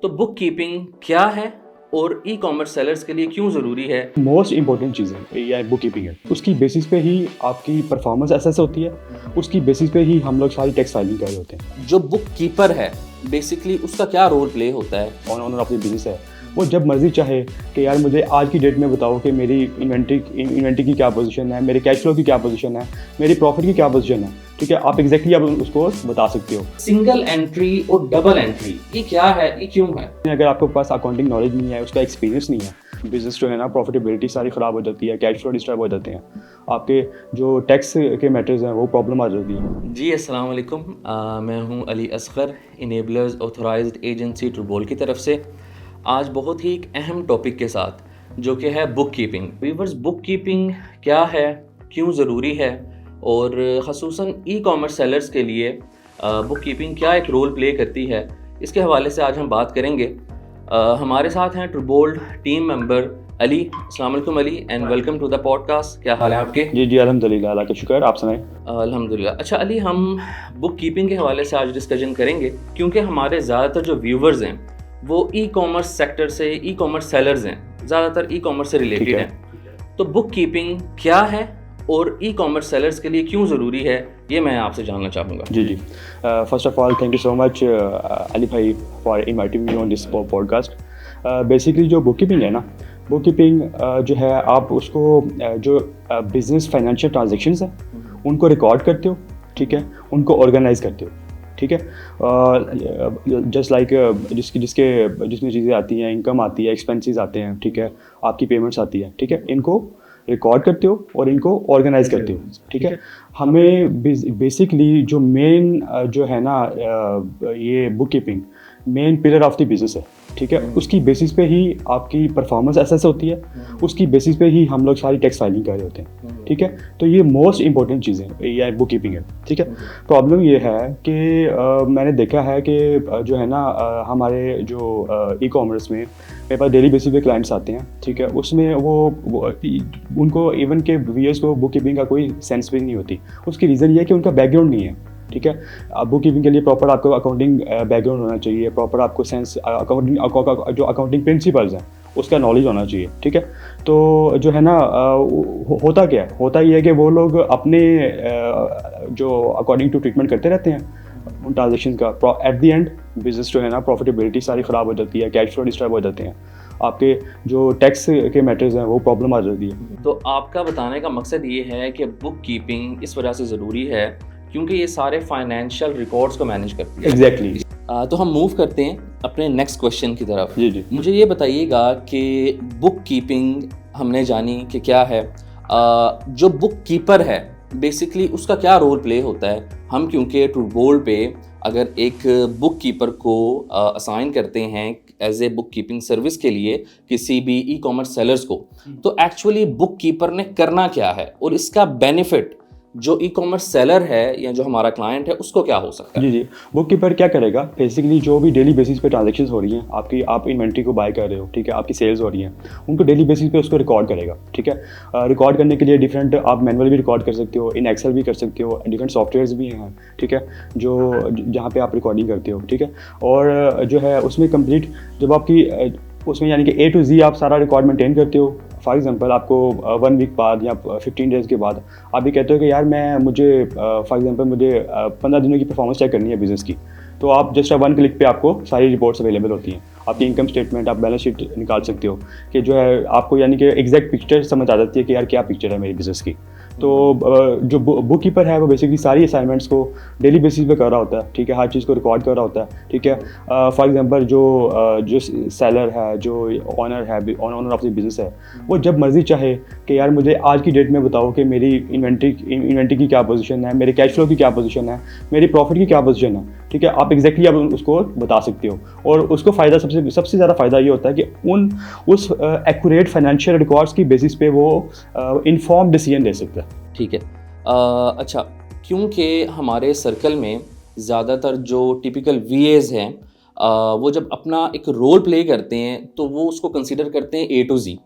तो book keeping क्या है और ई कॉमर्स सेलर्स के लिए क्यों ज़रूरी है? मोस्ट इंपॉर्टेंट चीज़ है या बुक कीपिंग है। उसकी बेसिस पे ही आपकी परफॉर्मेंस असेस होती है, उसकी बेसिस पे ही हम लोग सारी टैक्स फाइलिंग कर रहे होते हैं। जो बुक कीपर है बेसिकली उसका क्या रोल प्ले होता है? ऑनर ऑफ द बिजनेस है, वो जब मर्जी चाहे कि यार मुझे आज की डेट में बताओ कि मेरी इन्वेंट्री की क्या पोजीशन है, मेरे कैश फ्लो की क्या पोजीशन है, मेरी प्रॉफिट की क्या पोजीशन है। ठीक है, आप एग्जैक्टली आप उसको बता सकते हो। सिंगल एंट्री और डबल एंट्री ये क्या है, ये क्यों है? अगर आपके पास अकाउंटिंग नॉलेज नहीं है, उसका एक्सपीरियंस नहीं है, बिजनेस जो है ना प्रॉफिटेबिलिटी सारी ख़राब हो जाती है, कैश फ्लो डिस्टर्ब हो जाते हैं, आपके जो टैक्स के मैटर्स हैं वो प्रॉब्लम आ जाती है। जी अस्सलाम वालेकुम, मैं हूं Ali Asgar, enablers authorized agency Trueball की तरफ से। आज बहुत ही एक अहम टॉपिक के साथ जो कि है book keeping. Viewers, book keeping क्या है, क्यों ज़रूरी है और ख़ुसूसन ई कॉमर्स सेलर्स के लिए बुक कीपिंग क्या एक रोल प्ले करती है, इसके हवाले से आज हम बात करेंगे। हमारे साथ हैं ट्रूबोल टीम मेंबर अली। अस्सलाम वालेकुम Ali and welcome to the podcast. क्या हाल है आपके? जी अल्हम्दुलिल्लाह, अल्लाह का शुक्र। आप सुनाएं। अल्हम्दुलिल्लाह। अच्छा अली, हम बुक कीपिंग के हवाले से आज डिस्कशन करेंगे क्योंकि हमारे ज़्यादातर जो व्यूवर्स हैं वो ई कॉमर्स सेक्टर से, ई कॉमर्स सेलर्स हैं, ज़्यादातर ई कॉमर्स से रिलेटेड हैं। तो बुक कीपिंग क्या है और ई कॉमर्स सेलर्स के लिए क्यों ज़रूरी है, ये मैं आपसे जानना चाहूँगा। जी first of all thank you so much Ali भाई for inviting me on this podcast. Basically जो बुक कीपिंग है ना, बुक कीपिंग जो है आप उसको जो बिजनेस फाइनेंशियल ट्रांजेक्शंस हैं उनको रिकॉर्ड करते हो। ठीक है, उनको ऑर्गेनाइज करते हो। ठीक है, जस्ट लाइक जिसमें चीज़ें आती हैं, इनकम आती है, एक्सपेंसेस आते हैं, ठीक है, आपकी पेमेंट्स आती है, ठीक है, इनको रिकॉर्ड करते हो और इनको ऑर्गेनाइज करते हो। ठीक है, हमें बेसिकली जो मेन जो है ना ये book keeping main pillar of the business है। ठीक है, उसकी बेसिस पे ही आपकी परफॉर्मेंस असेस होती है, उसकी बेसिस पे ही हम लोग सारी टैक्स फाइलिंग कर रहे होते हैं। ठीक है, तो ये मोस्ट इंपॉर्टेंट चीज़ है या बुक कीपिंग है। ठीक है, प्रॉब्लम ये है कि मैंने देखा है कि जो है ना हमारे जो ई कॉमर्स में मेरे पास डेली बेसिस पे क्लाइंट्स आते हैं। ठीक है, उसमें वो उनको इवन के व्यूअर्स को बुक कीपिंग का कोई सेंस भी नहीं होती। उसकी रीज़न ये है कि उनका बैकग्राउंड नहीं है। ठीक है, बुक कीपिंग के लिए प्रॉपर आपको अकाउंटिंग बैकग्राउंड होना चाहिए, प्रॉपर आपको सेंस अकाउंटिंग जो अकाउंटिंग प्रिंसिपल्स हैं उसका नॉलेज होना चाहिए। ठीक है, तो जो है ना होता क्या है, होता ये है कि वो लोग अपने जो अकॉर्डिंग टू ट्रीटमेंट करते रहते हैं उन ट्रांजेक्शन का। एट द एंड बिजनेस जो है ना प्रॉफिटेबिलिटी सारी ख़राब हो जाती है, कैश फ्लो डिस्टर्ब हो जाते हैं, आपके जो टैक्स के मैटर्स हैं वो प्रॉब्लम आ जाती है। तो आपका बताने का मकसद ये है कि बुक कीपिंग इस वजह से ज़रूरी है क्योंकि ये सारे फाइनेंशियल रिकॉर्ड्स को मैनेज करती है। एग्जैक्टली। तो हम मूव करते हैं अपने नेक्स्ट क्वेश्चन की तरफ। जी मुझे ये बताइएगा कि बुक कीपिंग हमने जानी कि क्या है, जो बुक कीपर है बेसिकली उसका क्या रोल प्ले होता है। हम क्योंकि ट्रूबोल पे अगर एक बुक कीपर को असाइन करते हैं as a book keeping service के लिए किसी भी ई कॉमर्स सेलर्स को, तो एक्चुअली बुक कीपर ने करना क्या है और इसका बेनिफिट जो ई कॉमर्स सेलर है या जो हमारा क्लाइंट है उसको क्या हो सकता है। जी बुक कीपर क्या करेगा, बेसिकली जो भी डेली बेसिस पे ट्रांजेक्शंस हो रही हैं, आप इन्वेंट्री को बाय कर रहे हो, ठीक है, आपकी सेल्स हो रही हैं, उनको डेली बेसिस पे उसको रिकॉर्ड करेगा। ठीक है, रिकॉर्ड करने के लिए डिफरेंट आप मैनुअल भी रिकॉर्ड कर सकते हो, इन एक्सेल भी कर सकते हो, डिफरेंट सॉफ्टवेयर्स भी हैं। ठीक है, जो जहाँ पे आप रिकॉर्डिंग करते हो। ठीक है, और जो है उसमें कंप्लीट जब आपकी उसमें यानी कि A to Z आप सारा रिकॉर्ड मेंटेन करते हो। फॉर एग्जांपल आपको 1 वीक बाद या 15 डेज़ के बाद आप भी कहते हो कि यार मुझे फॉर एग्जांपल मुझे 15 दिनों की परफॉर्मेंस चेक करनी है बिज़नेस की, तो आप जस्ट 1 क्लिक पे आपको सारी रिपोर्ट्स अवेलेबल होती हैं। आपकी इनकम स्टेटमेंट, आप बैलेंस शीट निकाल सकते हो कि जो है आपको यानी कि एग्जैक्ट पिक्चर समझ आ जाती है कि यार क्या पिक्चर है मेरी बिज़नेस की। तो जो बुक कीपर है वो बेसिकली सारी असाइनमेंट्स को डेली बेसिस पे कर रहा होता है। ठीक है, हर चीज़ को रिकॉर्ड कर रहा होता है। ठीक है, फॉर एग्जांपल जो सेलर है, जो ऑनर ऑफ द बिज़नेस है, वो जब मर्जी चाहे कि यार मुझे आज की डेट में बताओ कि मेरी इन्वेंट्री की क्या पोजीशन है, मेरे कैश फ्लो की क्या पोजीशन है, मेरी प्रॉफिट की क्या पोजीशन है। ठीक है, आप एग्जैक्टली आप उसको बता सकते हो और उसको फ़ायदा सबसे ज़्यादा फ़ायदा ये होता है कि उस एक्यूरेट फाइनेंशियल रिकॉर्ड्स की बेसिस पे वो इन्फॉर्म डिसीजन ले सकता है। ठीक है, अच्छा, क्योंकि हमारे सर्कल में ज़्यादातर जो टिपिकल VAs हैं वो जब अपना एक रोल प्ले करते हैं तो वो उसको कंसीडर करते हैं A to Z।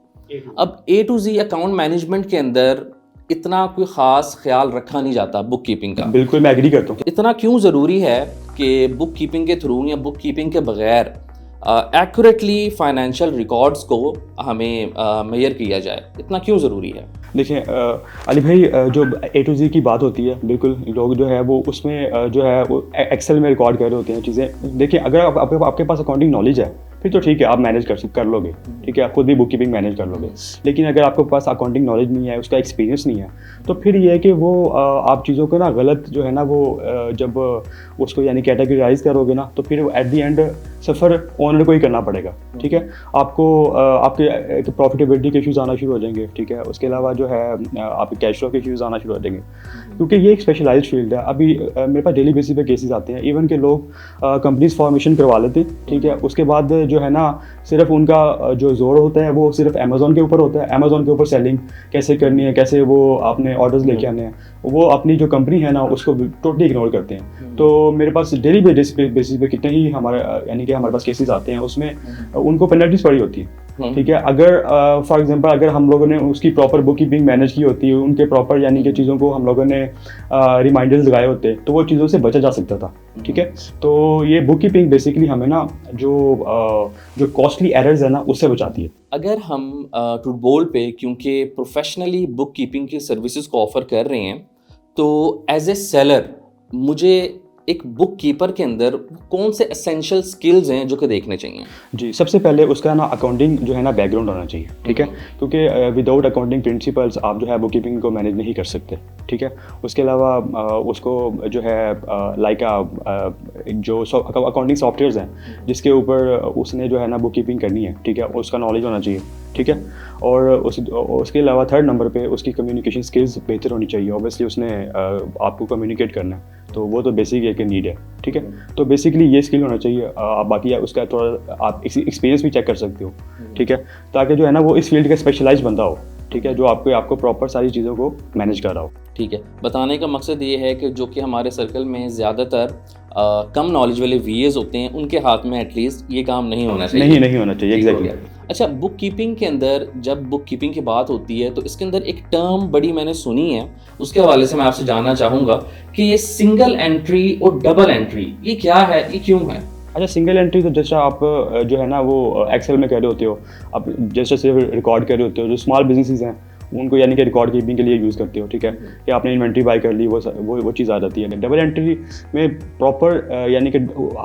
अब A to Z account management के अंदर इतना कोई ख़ास ख्याल रखा नहीं जाता बुक कीपिंग का। बिल्कुल, मैं एग्री करता हूँ। इतना क्यों ज़रूरी है कि बुक कीपिंग के थ्रू या बुक कीपिंग के बगैर एक्यूरेटली फाइनेंशियल रिकॉर्ड्स को हमें मेजर किया जाए, इतना क्यों ज़रूरी है? देखिए अली भाई, जो A to Z की बात होती है, बिल्कुल लोग जो है वो उसमें जो है वो एक्सेल में रिकॉर्ड कर रहे होते हैं चीज़ें। देखिए अगर आपके पास अकाउंटिंग नॉलेज है फिर तो ठीक है, आप मैनेज कर लोगे, ठीक है, आप खुद भी बुक कीपिंग मैनेज कर लोगे। लेकिन अगर आपके पास अकाउंटिंग नॉलेज नहीं है, उसका एक्सपीरियंस नहीं है, तो फिर ये है कि वो आप चीज़ों को ना गलत जो है ना वो जब उसको यानी कैटेगराइज करोगे ना, तो फिर at the and suffer owner को ही करना पड़ेगा, ठीक है। आपको आपके प्रॉफिटेबिलिटी के इश्यूज़ आना शुरू हो जाएंगे, ठीक है। उसके अलावा जो है आपके कैश फ्लो के इश्यूज़ आना शुरू हो जाएंगे, क्योंकि ये एक स्पेशलाइज्ड फील्ड है। अभी मेरे पास डेली बेसिस पे केसेस आते हैं, इवन के लोग कंपनीज फॉर्मेशन करवा लेते हैं, ठीक है। उसके बाद जो है ना सिर्फ उनका जो जोर होता है वो सिर्फ अमेज़ॉन के ऊपर होता है, अमेज़ॉन के ऊपर सेलिंग कैसे करनी है, कैसे वो आपने ऑर्डर्स लेके आने हैं, वो अपनी जो कंपनी है ना उसको टोटली इग्नोर करते हैं। तो मेरे पास डेली बेसिस पे कितने ही यानी कि हमारे पास केसेस आते हैं, उसमें उनको पेनल्टीज पड़ी होती है, ठीक है। अगर फॉर एग्जांपल अगर हम लोगों ने उसकी प्रॉपर बुक कीपिंग मैनेज की होती है, उनके प्रॉपर यानी कि चीज़ों को हम लोगों ने रिमाइंडर्स लगाए होते, तो वो चीज़ों से बचा जा सकता था, ठीक है। तो ये बुक कीपिंग बेसिकली हमें ना जो कॉस्टली एरर्स है ना उससे बचाती है। अगर हम ट्रूडबोल पे क्योंकि प्रोफेशनली बुक कीपिंग की सर्विसेज को ऑफ़र कर रहे हैं, तो एज ए सेलर मुझे एक बुक कीपर के अंदर कौन से एसेंशियल स्किल्स हैं जो कि देखने चाहिए? जी, सबसे पहले उसका ना अकाउंटिंग जो है ना बैकग्राउंड होना चाहिए, ठीक है, क्योंकि विदाउट अकाउंटिंग प्रिंसिपल्स आप जो है बुक कीपिंग को मैनेज नहीं कर सकते, ठीक है। उसके अलावा उसको जो है लाइक जो अकाउंटिंग सॉफ्टवेयर्स हैं जिसके ऊपर उसने जो है ना बुक कीपिंग करनी है, ठीक है, उसका नॉलेज होना चाहिए, ठीक है। और उसके अलावा थर्ड नंबर पे उसकी कम्युनिकेशन स्किल्स बेहतर होनी चाहिए। ऑब्वियसली उसने आपको कम्युनिकेट करना है, तो वो तो बेसिक एक नीड है, ठीक है। तो बेसिकली ये स्किल होना चाहिए। बाकी उसका थोड़ा आप एक्सपीरियंस भी चेक कर सकते हो, ठीक है, ताकि जो है ना वो इस फील्ड का स्पेशलाइज बंदा हो, ठीक है, जो आपको प्रॉपर सारी चीज़ों को मैनेज कर रहा हो। ठीक है, बताने का मकसद ये है कि जो कि हमारे सर्कल में ज़्यादातर कम नॉलेज वाले वीएस होते हैं, उनके हाथ में एटलीस्ट ये काम नहीं होना चाहिए। नहीं होना चाहिए, एग्जैक्टली। अच्छा, बुक कीपिंग के अंदर जब बुक कीपिंग की बात होती है तो इसके अंदर एक टर्म बड़ी मैंने सुनी है, उसके हवाले से मैं आपसे जानना चाहूँगा कि ये सिंगल एंट्री और डबल एंट्री ये क्या है, ये क्यों है? अच्छा, सिंगल एंट्री तो जैसा आप जो है ना वो एक्सेल में कह रहे होते हो, आप जैसे सिर्फ रिकॉर्ड कर रहे होते हो, जो स्मॉल बिजनेसेस हैं उनको यानी कि रिकॉर्ड कीपिंग के लिए यूज़ करते हो, ठीक है, कि आपने इन्वेंट्री बाय कर ली, वो चीज़ आ जाती है। डबल एंट्री में प्रॉपर यानी कि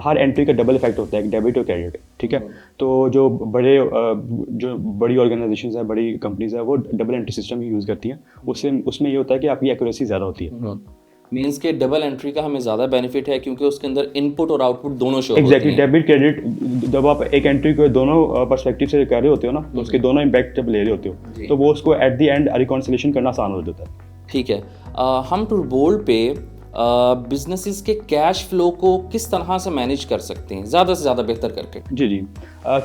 हर एंट्री का डबल इफेक्ट होता है, डेबिट और क्रेडिट, ठीक है। तो जो बड़ी ऑर्गेनाइजेशंस हैं, बड़ी कंपनीज हैं, वो डबल एंट्री सिस्टम ही यूज़ करती हैं। उसमें ये होता है कि आपकी एक्यूरेसी ज़्यादा होती है। मीन्स के डबल एंट्री का हमें ज़्यादा बेनिफिट है क्योंकि उसके अंदर इनपुट और आउटपुट दोनों शो होते हैं। एग्जैक्टली, डेबिट क्रेडिट जब आप एक एंट्री को दोनों पर्सपेक्टिव से कर रहे होते हो ना, तो उसके दोनों इम्पैक्ट जब ले रहे होते हो, तो वो उसको एट द एंड रिकॉन्सिलेशन करना आसान हो जाता है। ठीक है, हम ट्रूडबोल पे बिजनेसेस के कैश फ्लो को किस तरह से मैनेज कर सकते हैं ज़्यादा से ज़्यादा बेहतर करके? जी,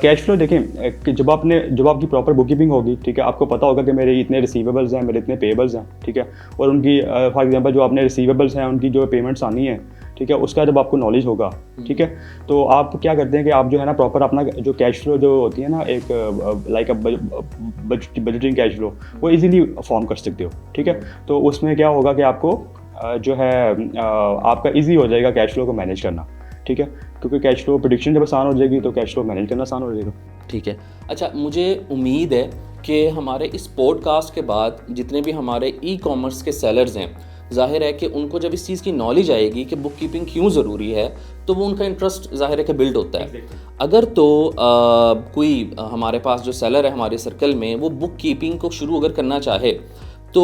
कैश फ्लो देखें कि जब आपकी प्रॉपर बुक कीपिंग होगी, ठीक है, आपको पता होगा कि मेरे इतने रिसीवेबल्स हैं, मेरे इतने पेएबल्स हैं, ठीक है, और उनकी फॉर एग्जांपल जो आपने रिसीवेबल्स हैं उनकी जो पेमेंट्स आनी है, ठीक है, उसका जब आपको नॉलेज होगा, ठीक है, तो आप क्या करते हैं कि आप जो है ना प्रॉपर अपना जो कैश फ्लो जो होती है ना एक लाइक बजटिंग कैश फ्लो, वो इजीली फॉर्म कर सकते हो, ठीक है। तो उसमें क्या होगा कि आपको जो है आपका इजी हो जाएगा कैश फ्लो को मैनेज करना, ठीक है, क्योंकि कैश फ्लो प्रेडिक्शन जब आसान हो जाएगी तो कैश फ्लो मैनेज करना आसान हो जाएगा। ठीक है, अच्छा, मुझे उम्मीद है कि हमारे इस पॉडकास्ट के बाद जितने भी हमारे ई कॉमर्स के सेलर्स हैं, जाहिर है कि उनको जब इस चीज़ की नॉलेज आएगी कि बुक कीपिंग क्यों ज़रूरी है, तो वो उनका इंटरेस्ट जाहिर है कि बिल्ड होता है। अगर तो कोई हमारे पास जो सेलर है हमारे सर्कल में, वो बुक कीपिंग को शुरू अगर करना चाहे तो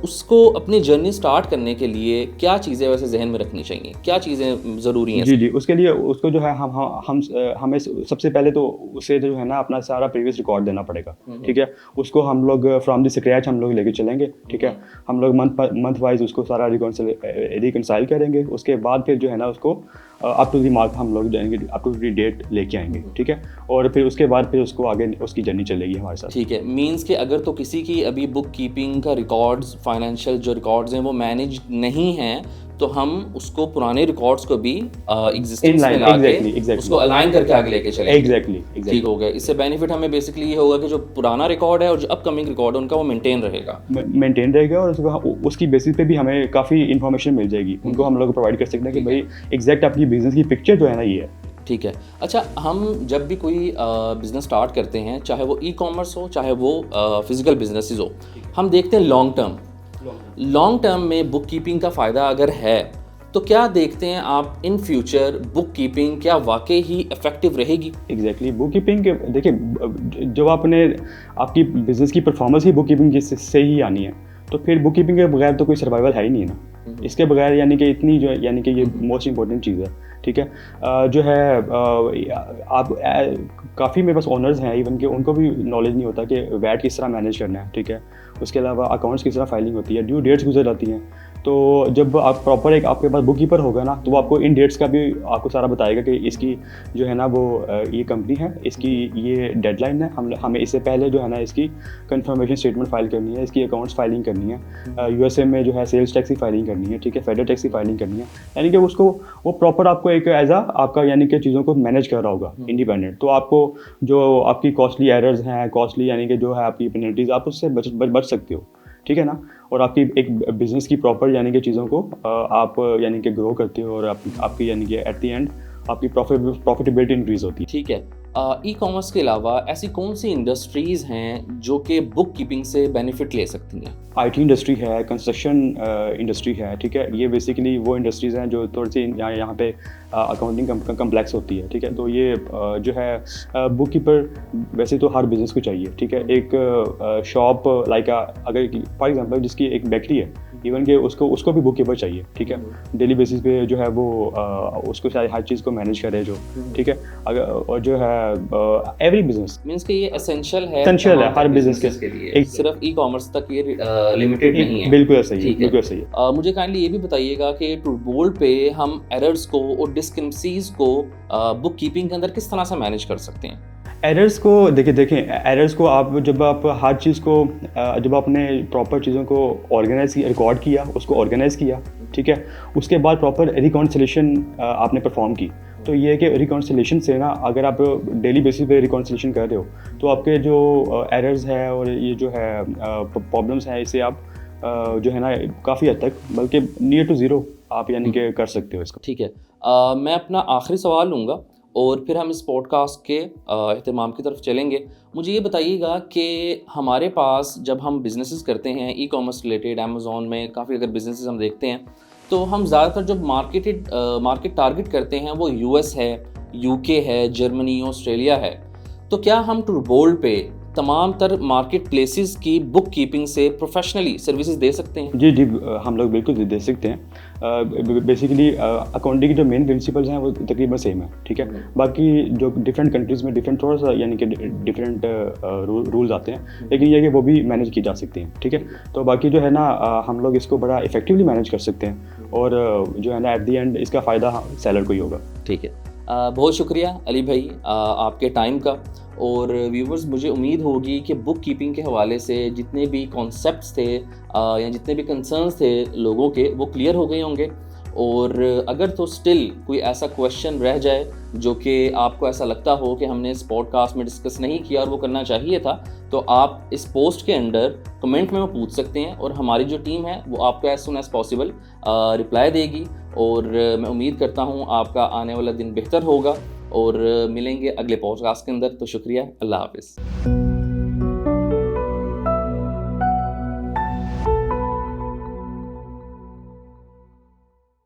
उसको अपनी जर्नी स्टार्ट करने के लिए क्या चीज़ें वैसे जहन में रखनी चाहिए, क्या चीज़ें ज़रूरी हैं? जी, उसके लिए उसको जो है हमें सबसे पहले तो उसे जो है ना अपना सारा प्रीवियस रिकॉर्ड देना पड़ेगा, ठीक है। उसको हम लोग फ्रॉम द स्क्रैच हम लोग लेके चलेंगे, ठीक है। हम लोग मंथ वाइज उसको सारा रिकंसाइल करेंगे। उसके बाद फिर जो है ना उसको अप टू द मार्क हम लोग जाएंगे, अप टू द डेट लेके आएंगे, ठीक है। और फिर उसके बाद फिर उसको आगे उसकी जर्नी चलेगी हमारे साथ। ठीक है, मींस कि अगर तो किसी की अभी बुक कीपिंग का रिकॉर्ड्स, फाइनेंशियल जो रिकॉर्ड्स हैं वो मैनेज नहीं हैं, तो हम उसको पुराने रिकॉर्ड्स को भी एग्जिस्टेंस में लाके उसको अलाइन करके आगे लेके चलेंगे। एग्जैक्टली, ठीक हो गया। इससे बेनिफिट हमें बेसिकली ये होगा कि जो पुराना रिकॉर्ड है और जो अपकमिंग रिकॉर्ड है उनका वो मेंटेन रहेगा और उसकी बेसिस पे भी हमें काफ़ी इन्फॉर्मेशन मिल जाएगी। उनको हम लोग प्रोवाइड कर सकते हैं कि भाई एग्जैक्ट आपकी बिजनेस की पिक्चर जो है ना ये है, ठीक है। अच्छा, हम जब भी कोई बिज़नेस स्टार्ट करते हैं, चाहे वो ई कॉमर्स हो, चाहे वो फिज़िकल बिजनेसेस हो, हम देखते हैं लॉन्ग टर्म में बुक कीपिंग का फ़ायदा अगर है तो क्या देखते हैं आप इन फ्यूचर बुक कीपिंग क्या वाकई ही इफ़ेक्टिव रहेगी? एग्जैक्टली बुक कीपिंग देखिए, जब आपकी बिजनेस की परफॉर्मेंस ही बुक कीपिंग से ही आनी है, तो फिर बुक कीपिंग के बगैर तो कोई सर्वाइवल है ही नहीं ना। इसके बगैर यानी कि इतनी जो यानी कि ये मोस्ट इंपॉर्टेंट चीज़ है, ठीक है। जो है आप काफ़ी मेरे पास ओनर्स हैं इवन कि उनको भी नॉलेज नहीं होता कि वैट किस तरह मैनेज करना है, ठीक है। उसके अलावा अकाउंट्स किस तरह फाइलिंग होती है, ड्यू डेट्स गुजर जाती हैं। तो जब आप प्रॉपर एक आपके पास बुक कीपर होगा ना, तो वो आपको इन डेट्स का भी आपको सारा बताएगा कि इसकी जो है ना वो ये कंपनी है, इसकी ये डेडलाइन है, हमें इससे पहले जो है ना इसकी कंफर्मेशन स्टेटमेंट फाइल करनी है, इसकी अकाउंट्स फाइलिंग करनी है, यूएसए में जो है सेल्स टैक्स की फाइलिंग करनी है, ठीक है, फेडरल टैक्स की फाइलिंग करनी है। यानी कि उसको वो प्रॉपर आपको एक एज आपका यानी कि चीज़ों को मैनेज कर रहा होगा इंडिपेंडेंट। तो आपको जो आपकी कॉस्टली एरर्स हैं, कॉस्टली यानी कि जो है आपकी पेनल्टीज़, आप उससे बच सकते हो, ठीक है ना। और आपकी एक बिज़नेस की प्रॉपर यानी कि चीज़ों को आप यानी कि ग्रो करते हो और आपकी यानी कि एट द एंड आपकी प्रॉफिटेबिलिटी इंक्रीज़ होती है। ठीक है। ई कॉमर्स के अलावा ऐसी कौन सी इंडस्ट्रीज़ हैं जो कि बुक कीपिंग से बेनिफिट ले सकती हैं? आईटी इंडस्ट्री है, कंस्ट्रक्शन इंडस्ट्री है, ठीक है। ये बेसिकली वो इंडस्ट्रीज़ हैं जो थोड़ी सी यहाँ पे अकाउंटिंग कम्प्लेक्स होती है, ठीक है। तो ये जो है बुक कीपर वैसे तो हर बिज़नेस को चाहिए, ठीक है। एक शॉप लाइक अगर फॉर एग्जांपल जिसकी एक बेकरी है, इवन कि उसको भी बुक कीपर चाहिए, ठीक है। डेली बेसिस पे जो है वो उसको हर चीज़ को मैनेज करे जो, ठीक है। अगर और जो है एवरी बिजनेस मींस कि ये एसेंशियल है हर बिजनेस के लिए, सिर्फ ई कॉमर्स तक ये लिमिटेड नहीं है। बिल्कुल सही है, बिल्कुल सही है। मुझे काइंडली ये भी बताइएगा कि टूलबोल्ट पे हम एरर्स को और डिस्क्रिपेंसीज को बुक कीपिंग के अंदर किस तरह से मैनेज कर सकते हैं? एरर्स को देखें एरर्स को जब आप हर चीज़ को जब आपने प्रॉपर चीज़ों को ऑर्गेनाइज किया, रिकॉर्ड किया, उसको ऑर्गेनाइज किया, ठीक है। उसके बाद प्रॉपर रिकॉन्सिलेशन आपने परफॉर्म की। तो ये है कि रिकॉन्सिलेशन से ना, अगर आप डेली बेसिस पे रिकॉन्सिलेशन कर रहे हो, तो आपके जो एरर्स है और ये जो है प्रॉब्लम्स हैं, इसे आप जो है ना काफ़ी हद तक बल्कि नियर टू ज़ीरो आप यानी कि कर सकते हो इसको। ठीक है। मैं अपना आखिरी सवाल लूँगा और फिर हम इस पॉडकास्ट के अहतमाम की तरफ चलेंगे। मुझे ये बताइएगा कि हमारे पास जब हम बिज़नेसेस करते हैं ई कॉमर्स रिलेटेड, अमेज़ॉन में काफ़ी अगर बिज़नेसेस हम देखते हैं, तो हम ज़्यादातर जो मार्केट टारगेट करते हैं वो यूएस है, यूके है, जर्मनी, ऑस्ट्रेलिया है। तो क्या हम टूलबोल्ट पे तमाम तर मार्केट प्लेसेस की बुक कीपिंग से प्रोफेशनली सर्विसेज दे सकते हैं? जी, हम लोग बिल्कुल दे सकते हैं। बेसिकली अकाउंटिंग की जो मेन प्रिंसिपल्स हैं वो तकरीबन सेम है, ठीक है। बाकी जो डिफरेंट कंट्रीज़ में डिफरेंट थोड़ा सा यानी कि डिफरेंट रूल्स आते हैं, लेकिन ये कि वो भी मैनेज की जा सकती हैं, ठीक है। तो बाकी जो है ना हम लोग इसको बड़ा इफेक्टिवली मैनेज कर सकते हैं और जो है ना एट दी एंड इसका फ़ायदा सेलर को ही होगा। ठीक है। बहुत शुक्रिया अली भाई आपके टाइम का। और व्यूवर्स, मुझे उम्मीद होगी कि बुक कीपिंग के हवाले से जितने भी कॉन्सेप्ट्स थे या जितने भी कंसर्न्स थे लोगों के, वो क्लियर हो गए होंगे। और अगर तो स्टिल कोई ऐसा क्वेश्चन रह जाए जो कि आपको ऐसा लगता हो कि हमने इस पॉडकास्ट में डिस्कस नहीं किया और वो करना चाहिए था, तो आप इस पोस्ट के अंडर कमेंट में वो पूछ सकते हैं और हमारी जो टीम है वो आपको as soon as possible reply देगी। और मैं उम्मीद करता हूँ आपका आने वाला दिन बेहतर होगा और मिलेंगे अगले पॉडकास्ट के अंदर। तो शुक्रिया, अल्लाह हाफ़िज़।